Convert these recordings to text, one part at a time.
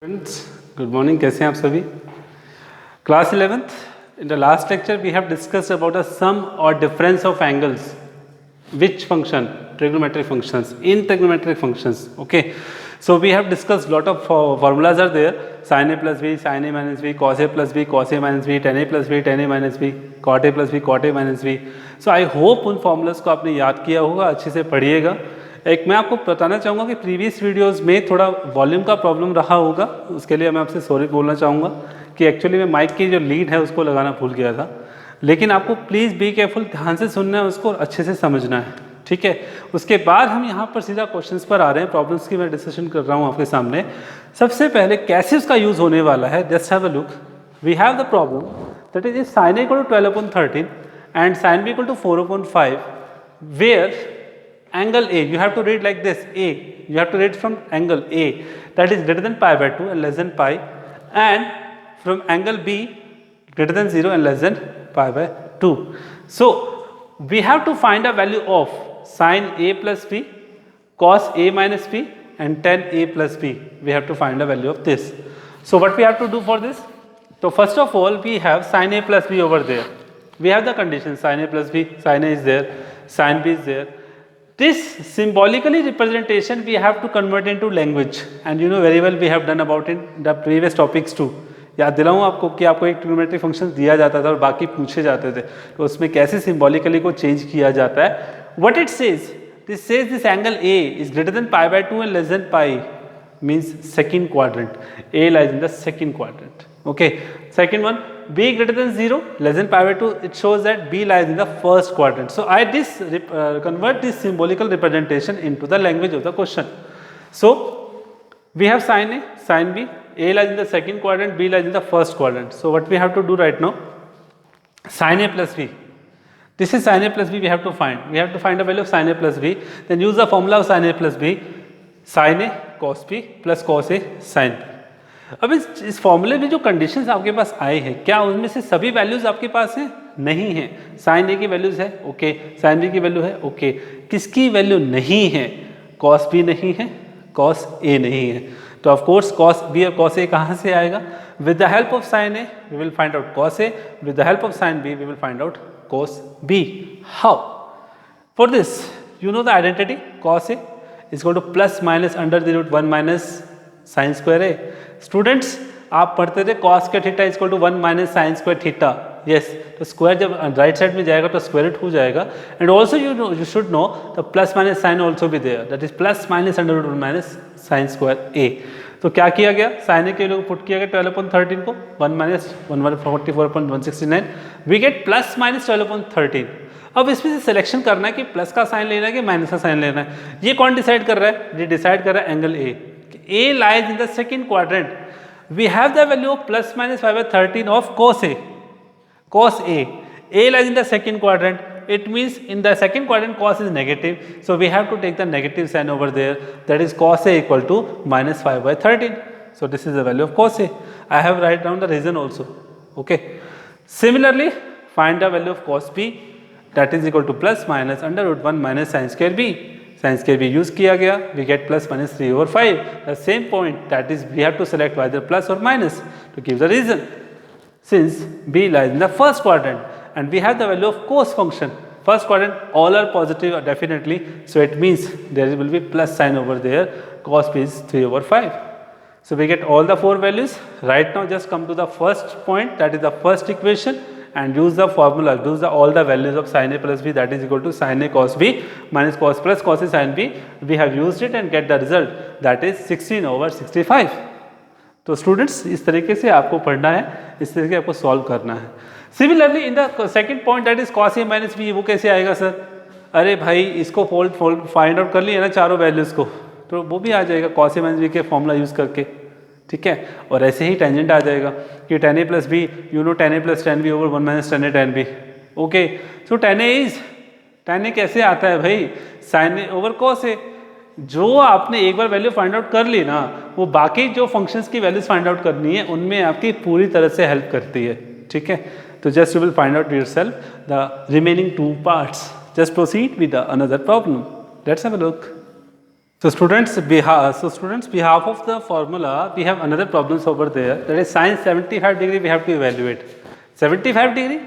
Friends, good morning. कैसे हैं आप सभी? Class 11th. In the last lecture, we have discussed about a sum or difference of angles. Which function? Trigonometric functions. In trigonometric functions. Okay. So we have discussed lot of formulas are there. Sin A plus B, sin A minus B, cos A plus B, cos A minus B, tan A plus B, tan A minus B, cot A plus B, cot A minus B. So I hope उन formulas को आपने याद किया होगा, अच्छे से पढ़िएगा. एक मैं आपको बताना चाहूँगा कि प्रीवियस वीडियोस में थोड़ा वॉल्यूम का प्रॉब्लम रहा होगा, उसके लिए मैं आपसे सॉरी बोलना चाहूँगा कि एक्चुअली मैं माइक की जो लीड है उसको लगाना भूल गया था. लेकिन आपको प्लीज़ बी केयरफुल, ध्यान से सुनना है, उसको अच्छे से समझना है, ठीक है. उसके बाद हम यहाँ पर सीधा क्वेश्चंस पर आ रहे हैं. प्रॉब्लम्स की मैं डिस्कशन कर रहा हूँ आपके सामने. सबसे पहले कैसे उसका यूज़ होने वाला है, just have a look. We have the problem that is sine A equal to 12/13 and sine B equal to 4/5 where angle A, you have to read like this, A, you have to read from angle A that is greater than pi by 2 and less than pi, and from angle B greater than 0 and less than pi by 2. So we have to find a value of sin A plus B, cos A minus B and tan A plus B. We have to find a value of this. So what we have to do for this? So first of all we have sin A plus B over there. We have the condition sin A plus B, sin A is there, sin B is there. This symbolically representation we have to convert into language, and you know very well we have done about in the previous topics too. याद दिलाऊं आपको कि आपको एक trigonometric function दिया जाता था और बाकी पूछे जाते थे, तो उसमें कैसे सिंबॉलिकली को चेंज किया जाता है. What it says, this says this angle A is greater than pi by 2 and less than pi, means second quadrant. A lies in the second quadrant. Okay. Second one, B greater than 0, less than pi by 2. It shows that B lies in the first quadrant. So I convert this symbolical representation into the language of the question. So we have sin A, sin B. A lies in the second quadrant, B lies in the first quadrant. So what we have to do right now? Sin A plus B. This is sin A plus B we have to find. We have to find a value of sin A plus B. Then use the formula of sin A plus B. Sin A cos B plus cos A sin B. अब इस फॉर्मूले में जो conditions आपके पास आए हैं, क्या उनमें से सभी वैल्यूज आपके पास हैं? नहीं है. साइन ए की वैल्यूज है, ओके. साइन बी की वैल्यू है, ओके. किसकी वैल्यू नहीं है? कॉस बी नहीं है, कॉस ए नहीं है. तो ऑफ कोर्स कॉस बी और कॉस ए कहाँ से आएगा? With the help of sine A we will find out cos A, with the help of sine B we will find out cos B. How? For this you know the identity, cos A is equal to plus minus under the root 1 minus sine square A. Students आप पढ़ते थे cos के theta is equal to 1 minus sine square theta. Yes, तो square जब right side में जाएगा तो square root हो जाएगा. And also you should know the plus minus sign also भी there, that is plus minus under root 1 minus sine square A. तो क्या किया गया? साइन ए के लिए पुट किया गया 12/13 को, 1 minus 144.169. We get plus minus 12/13. अब इसमें से सिलेक्शन करना है कि प्लस का साइन लेना है कि माइनस का साइन लेना है. ये कौन डिसाइड कर रहा है? ये डिसाइड कर रहा है angle A. A lies in the second quadrant. We have the value of plus minus 5/13 of cos A. Cos A. A lies in the second quadrant. It means in the second quadrant cos is negative. So we have to take the negative sign over there. That is cos A equal to minus 5/13. So this is the value of cos A. I have write down the reason also. Okay. Similarly, find the value of cos B. That is equal to plus minus under root 1 minus sin square B. Sin square B use किया गया, we get plus minus 3/5. The same point, that is we have to select either plus or minus to give the reason. Since B lies in the first quadrant and we have the value of cos function, first quadrant all are positive definitely, so it means there will be plus sign over there. Cos B is 3/5. So we get all the four values. Right now just come to the first point, that is the first equation, and use the formula, use all the values of sin A plus B, that is equal to sin A cos B minus cos plus cos A sin B. We have used it and get the result, that is 16/65. तो students इस तरीके से आपको पढ़ना है, इस तरीके से आपको सॉल्व करना है. Similarly in the second point, that is cos A minus B, वो कैसे आएगा सर? अरे भाई इसको फाइंड आउट कर लिए ना चारों वैल्यूज़ को, तो वो भी आ जाएगा cos A minus B के फॉर्मूला यूज़ करके, ठीक है. और ऐसे ही टेंजेंट आ जाएगा कि tan A plus B, you know tan A प्लस tan B over 1 minus tan A tan B. Okay, so tan A कैसे आता है भाई? sin A over cos A. जो आपने एक बार वैल्यू फाइंड आउट कर ली ना, वो बाकी जो फंक्शंस की वैल्यूज फाइंड आउट करनी है उनमें आपकी पूरी तरह से हेल्प करती है, ठीक है. तो just you will find out yourself the remaining 2 parts. Just proceed with another problem. Let's have a look. So students, behalf of the formula, we have another problems over there. That is sin 75 degree we have to evaluate. 75 degree?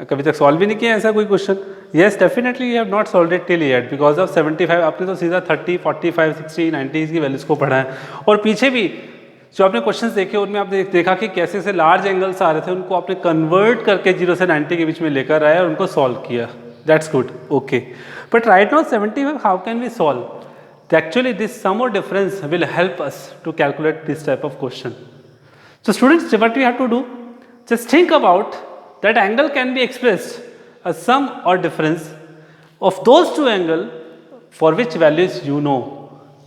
कभी तक solve भी नहीं किया ऐसा कोई question. Yes, definitely you have not solved it till yet because of 75. आपने तो सीधा 30, 45, 60, 90 की वैल्यूज को पढ़ा है. और पीछे भी जो आपने क्वेश्चंस देखे उनमें आपने देखा कि कैसे से लार्ज एंगल्स आ रहे थे, उनको आपने कन्वर्ट करके 0 से 90 के बीच में लेकर आए और उनको सॉल्व किया. That's good, okay. But right now 75 how can we solve? Actually, this sum or difference will help us to calculate this type of question. So students, what we have to do, just think about that angle can be expressed as sum or difference of those two angle for which values you know,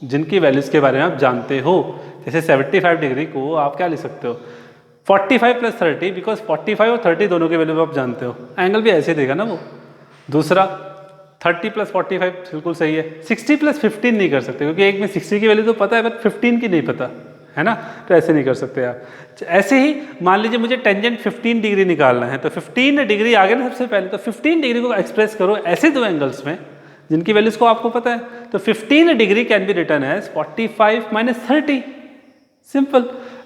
जिनकी values के बारे में आप जानते हो. जैसे 75 degree को आप क्या लिख सकते हो, 45 प्लस 30, बिकॉज 45 और 30 दोनों के वैल्यू आप जानते हो. एंगल भी ऐसे देगा ना वो. दूसरा 30 प्लस 45 बिल्कुल सही है. 60 प्लस 15 नहीं कर सकते क्योंकि एक में 60 की वैल्यू तो पता है बट 15 की नहीं पता है ना, तो ऐसे नहीं कर सकते आप. ऐसे ही मान लीजिए मुझे टेंजेंट 15 डिग्री निकालना है, तो 15 डिग्री आगे ना सबसे पहले, तो 15 डिग्री को एक्सप्रेस करो ऐसे दो एंगल्स में जिनकी वैल्यूज को आपको पता है. तो 15 degree can be written as 45 minus 30. Simple.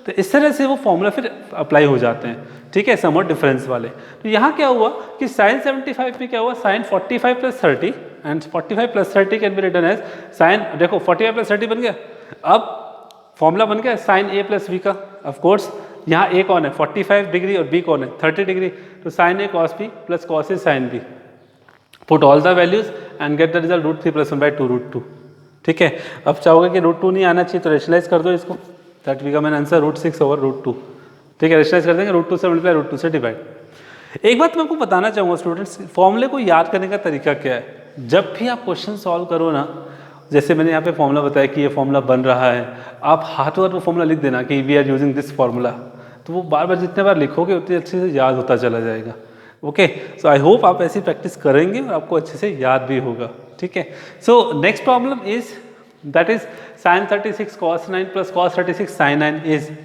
तो इस तरह से वो फॉर्मूला फिर अप्लाई हो जाते हैं. ठीक है, सम और डिफरेंस वाले. तो यहाँ क्या हुआ कि साइन 75 में क्या हुआ, sine 45 plus 30 and 45 plus 30 can be written as sine, देखो 45 प्लस 30 बन गया. अब फॉर्मूला बन गया साइन ए प्लस बी का. ऑफ कोर्स यहाँ ए कौन है, 45 डिग्री, और बी कौन है, 30 डिग्री. तो sine A cos B plus cos A sine B. Put all the values and get the result √3 + 1/2 √2. ठीक है. अब चाहोगे कि √2 नहीं आना चाहिए तो रेशनलाइज कर दो इसको. That become an answer √6/√2. ठीक है, रेशनलाइज कर देंगे, √2 से मल्टीप्लाई, √2 से डिवाइड. एक बात मैं आपको बताना चाहूँगा स्टूडेंट्स, फॉर्मूले को याद करने का तरीका क्या है. जब भी आप क्वेश्चन सॉल्व करो ना, जैसे मैंने यहाँ पे फॉर्मूला बताया कि ये फॉर्मूला बन रहा है, आप हाथों हाथ वो फॉर्मूला लिख देना कि we are using this formula. तो वो बार बार जितने बार लिखोगे उतने अच्छे से याद होता चला जाएगा. ओके, सो आई होप आप ऐसी प्रैक्टिस करेंगे और आपको अच्छे से याद भी होगा. ठीक है. So next problem is that is sign 36 cos 9 plus cos 36 sin 9 is.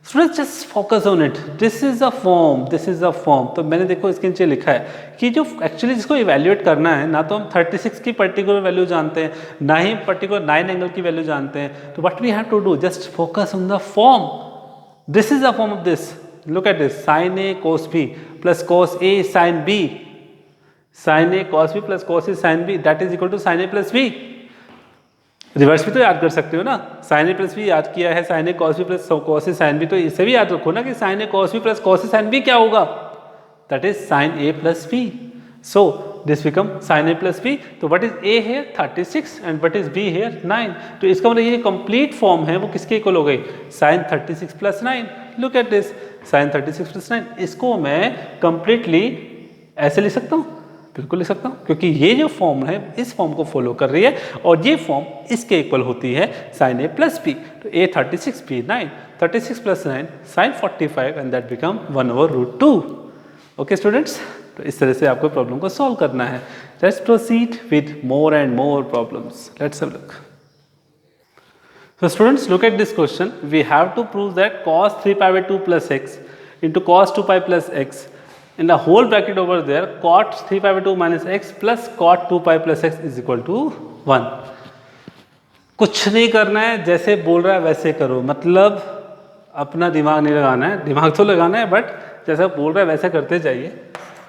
Students just focus on it. This is a form, this is a form. तो मैंने देखो इसके नीचे लिखा है कि जो एक्चुअली जिसको इवैल्यूएट करना है, ना तो हम 36 की पर्टिकुलर वैल्यू जानते हैं, ना ही पर्टिकुलर 9 एंगल की वैल्यू जानते हैं. तो what we have to do, just focus on the form. This is the form of this. Look at this, sine A cos b प्लस cos a sin b. Sine A cos b प्लस cos a sin b that is equal to sine A plus b. Reverse भी तो याद कर सकते हो ना. Sign A plus B याद किया है, sine A cos B plus cos A sine B, तो इसे भी याद रखो ना कि sine A cos B plus cos A sine B क्या होगा, that is sine A plus B. So this become sine A plus B. तो what is A here 36 and what is B here 9. तो इसका मतलब ये complete form है वो किसके इक्वल हो गई, sine 36 plus 9. Look at this, sine 36 plus 9. इसको मैं कंप्लीटली ऐसे लिख सकता हूँ, बिल्कुल लिख सकता हूँ, क्योंकि ये जो फॉर्म है इस फॉर्म को फॉलो कर रही है और ये फॉर्म इसके इक्वल होती है साइन ए प्लस बी. तो A 36 B 9, 36 plus 9 sine 45 and that become 1/√2. Okay students, तो इस तरह से आपको प्रॉब्लम को सॉल्व करना है. Let's proceed with more and more problems. Let's have a look. So students, look at this question. We have to prove that cos 3π/2 plus x into cos 2π plus x in the whole bracket over there, cot 3π/2 minus x plus cot 2π plus x is equal to 1. कुछ नहीं करना है, जैसे बोल रहा है वैसे करो. मतलब अपना दिमाग नहीं लगाना है, दिमाग तो लगाना है बट जैसा बोल रहा है वैसे करते जाइए.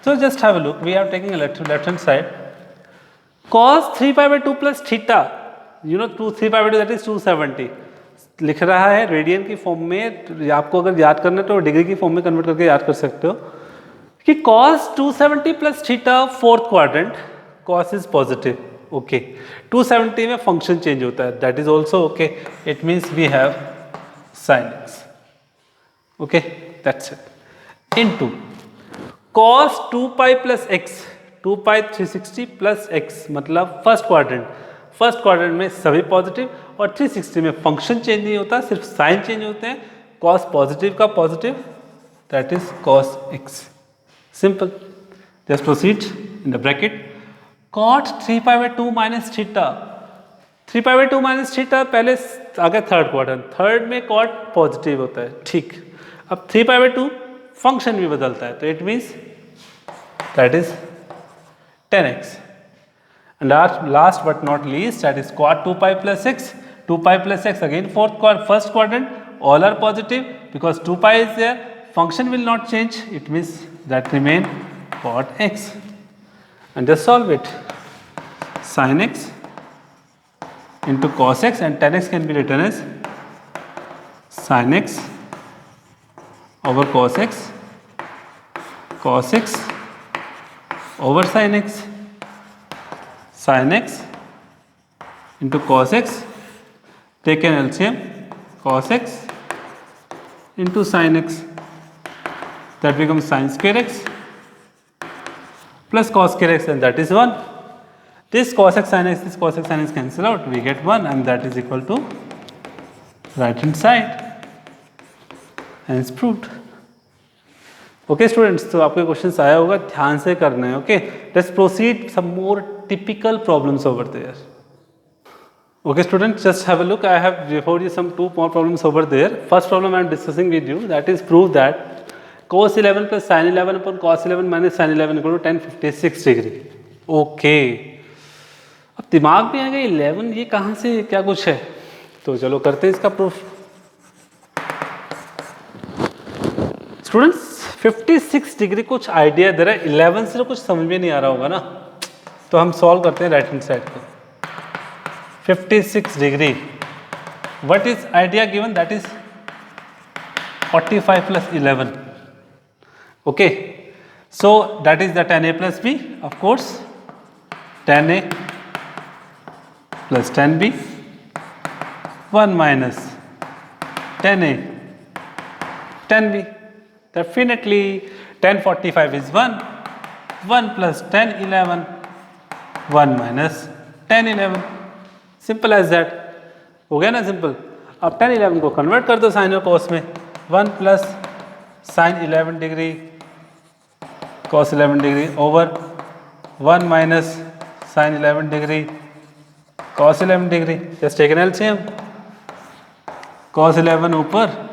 So just have a look. We are taking a left hand side. Cos 3π/2 plus theta, you know 3π/2 that is 270. लिख रहा है रेडियन की फॉर्म में. आपको अगर याद करना है तो डिग्री की फॉर्म में कन्वर्ट करके याद कर सकते हो कि cos 270 plus theta fourth quadrant, cos is positive. Okay, 270 में फंक्शन चेंज होता है, that is also okay. It means we have sin x. Okay, that's it. Into cos 2π plus x, 2π 360 plus x, मतलब फर्स्ट क्वाड्रेंट में सभी positive और 360 में function change नहीं होता, सिर्फ साइन चेंज होते हैं. cos पॉजिटिव का positive, that is cos x. Simple. Just proceed in the bracket. Cot 3π/2 minus theta. 3π/2 minus theta पहले आ गया थर्ड क्वाड्रेंट. थर्ड में cot पॉजिटिव होता है, ठीक. अब 3π/2 फंक्शन भी बदलता है, तो it means that is 10x. And last but not least, that is quad 2 pi plus x. 2 pi plus x again first quadrant, all are positive because 2 pi is there. Function will not change. It means that remain quad x. And just solve it. Sin x into cos x, and tan x can be written as sin x over cos x over sin x. Sin x into cos x, take an LCM, cos x into sin x, that becomes sin square x plus cos square x, and that is 1. This cos x sin x cancel out, we get 1, and that is equal to right hand side. Hence proved. Okay students, तो आपको question आया होगा, ध्यान से करना है. Okay, let's proceed some more typical problems over there. Okay students, just have a look. I have before you some 2 more problems over there. First problem I am discussing with you, that is prove that cos 11 plus sin 11 upon cos 11 minus sin 11 equal to tan 56 degree. Okay, अब दिमाग में आ गया 11 ये कहाँ से क्या कुछ है, तो चलो करते हैं इसका प्रूफ. स्टूडेंट्स 56 डिग्री कुछ आइडिया दे रहा है, 11 से तो कुछ समझ में नहीं आ रहा होगा ना, तो हम सॉल्व करते हैं राइट हैंड साइड को. 56 degree, what is idea given, that is 45 plus 11. Okay, so that is the tan a plus b, of course tan a plus tan b, 1 minus tan a tan b. Definitely tan 45 is 1, 1 plus tan 11, 1 minus tan 11. Simple as that. हो गया ना simple. अब tan 11 को convert कर दो sign और cos में. 1 plus sine 11 degree cos 11 degree over 1 minus sine 11 degree cos 11 degree. Just take an LCM. Cos 11 ऊपर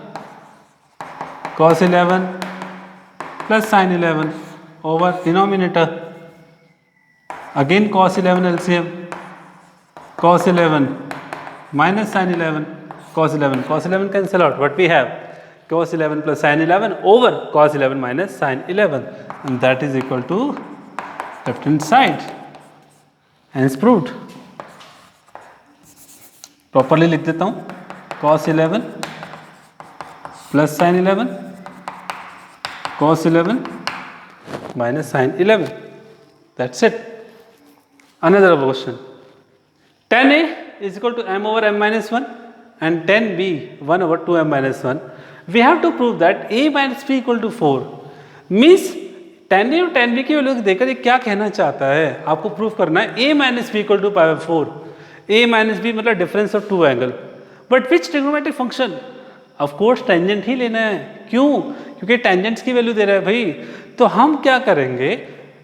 cos 11 plus sin 11 over denominator, again cos 11 LCM, cos 11 minus sin 11 cos 11 cancel out. What we have, cos 11 plus sin 11 over cos 11 minus sin 11, and that is equal to left hand side. Hence proved. Properly लिख देता हूँ. cos 11 plus sin 11 cos 11 minus sin 11. That's it. Another question. Tan a is equal to m over m minus 1 and tan b 1 over 2m minus 1. We have to prove that a minus b equal to 4. Means tan a और tan b की value देखकर ये क्या कहना चाहता है, आपको proof करना है a minus b equal to pi by 4. a minus b मतलब difference of 2 angle. But which trigonometric function, of course tangent ही लेना है. क्यों? क्योंकि टेंजेंट्स की वैल्यू दे रहा है भाई. तो हम क्या करेंगे,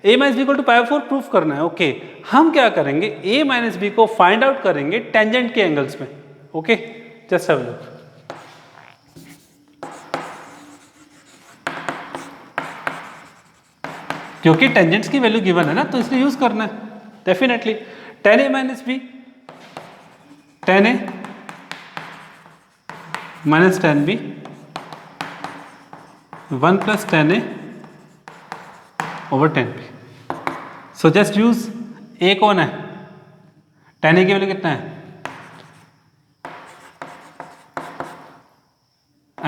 a minus B equal to pi 4 proof करना है. ओके, हम क्या करेंगे, a माइनस बी को फाइंड आउट करेंगे टेंजेंट के एंगल्स में. Okay, just have a look. क्योंकि टेंजेंट्स की वैल्यू गिवन है ना, तो इसलिए यूज करना है definitely. tan a minus B, tan a minus tan b, 1 plus tan a over tan b. So just use a कौन है, tan a की वैल्यू कितना है,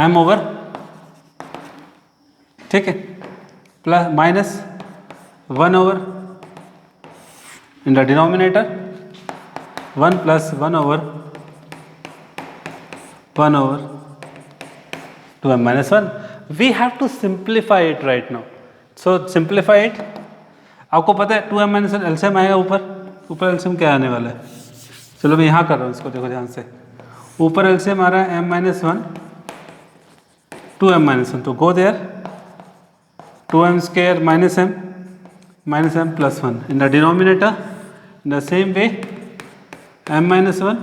m ओवर, ठीक है, plus minus 1 over in the denominator, 1 plus 1 over 2m minus 1. We have to simplify it right now. So simplify it. आपको पता है 2m minus 1 एलसीएम आएगा ऊपर एलसीएम क्या आने वाला है. चलो मैं यहाँ कर रहा हूँ इसको, देखो ध्यान से. ऊपर एलसीएम आ रहा है m minus 1 2m minus 1, तो go there, 2m square minus m plus 1 in the denominator. In the same way m minus 1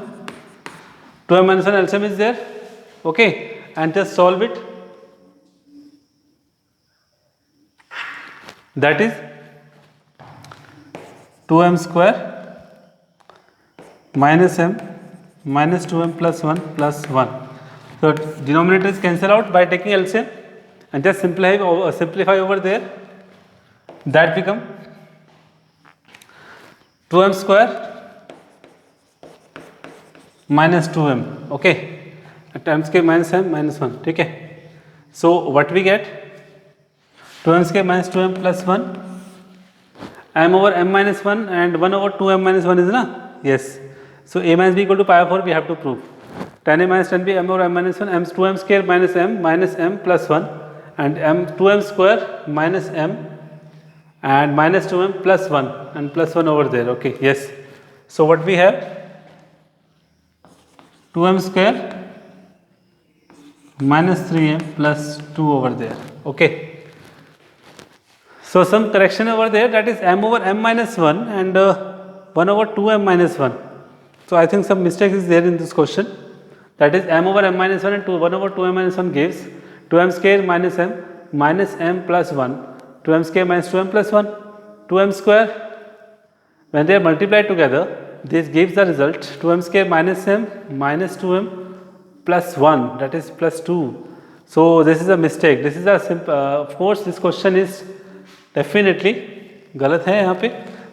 2m minus 1 LCM is there. Okay, and just solve it. That is 2m square minus m minus 2m plus 1 plus 1. So denominator is cancelled out by taking LCM and just simplify over there. That become 2m square minus 2m. Okay, times के minus m minus 1. ठीक है. So what we get? 2m square minus 2m plus 1, m over m minus 1 and 1 over 2m minus 1 is na? Yes. So a minus b equal to pi over 4 we have to prove. Tan a minus tan b m over m minus 1, m 2m square minus m plus 1 and m 2m square minus m and minus 2m plus 1 and plus 1 over there. Okay, yes. So what we have? 2m square minus 3m plus 2 over there. Okay. So some correction over there, that is m over m minus 1 and 1 over 2m minus 1. So I think some mistake is there in this question. That is m over m minus 1 and 1 over 2m minus 1 gives 2m square minus m plus 1, 2m square minus 2m plus 1, 2m square. When they are multiplied together, this gives the result 2m square minus m minus 2m plus 1, that is plus 2. So this is a mistake. This is a simple, of course this question is definitely गलत है यहाँ पे.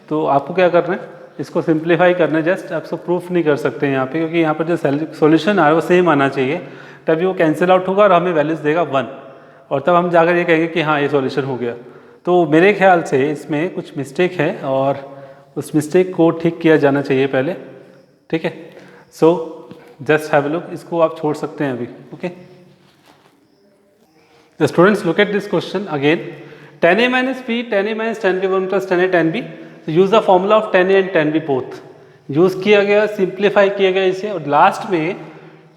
तो आपको क्या करना है, इसको सिंप्लीफाई करना है. जस्ट आपको प्रूफ नहीं कर सकते यहाँ पे, क्योंकि यहाँ पर जो सॉल्यूशन आ रहा है वो सेम आना चाहिए, तभी वो कैंसिल आउट होगा और हमें वैल्यूज देगा 1 और तब हम जाकर ये कहेंगे कि हाँ ये सॉल्यूशन हो गया. तो मेरे ख्याल से इसमें कुछ मिस्टेक है और उस मिस्टेक को ठीक किया जाना चाहिए पहले. ठीक है. So just have a look. इसको आप छोड़ सकते हैं अभी. Okay. The students look at this question again. tan a minus b, tan a minus tan b 1 plus tan a tan b. So use the formula of tan a and tan b both. Use किया गया, simplify किया गया इसे और last में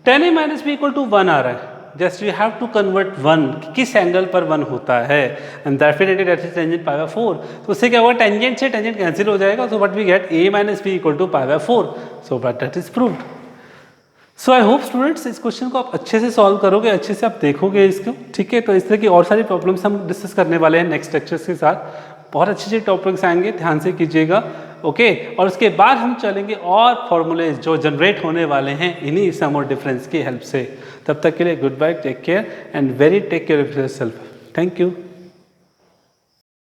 tan a minus b equal to 1 आ रहा है. Just you have to convert 1 किस एंगल पर 1 होता है and definitely that is tangent pi by 4. तो उससे क्या होगा, टेंजेंट से टेंजेंट कैंसिल हो जाएगा. So what we get a minus b equal to pi by 4. So but that is proved. So I hope students इस क्वेश्चन को आप अच्छे से सॉल्व करोगे, अच्छे से आप देखोगे इसको. ठीक है. तो इस तरह की और सारी प्रॉब्लम्स हम डिस्कस करने वाले हैं नेक्स्ट लेक्चर्स के साथ. बहुत अच्छे अच्छे टॉपिक्स आएंगे, ध्यान से कीजिएगा. ओके. और उसके बाद हम चलेंगे और फॉर्मूलेज जो जनरेट होने वाले हैं इन्हीं सम और डिफरेंस की हेल्प से. तब तक के लिए goodbye, take care and very take care of yourself. Thank you.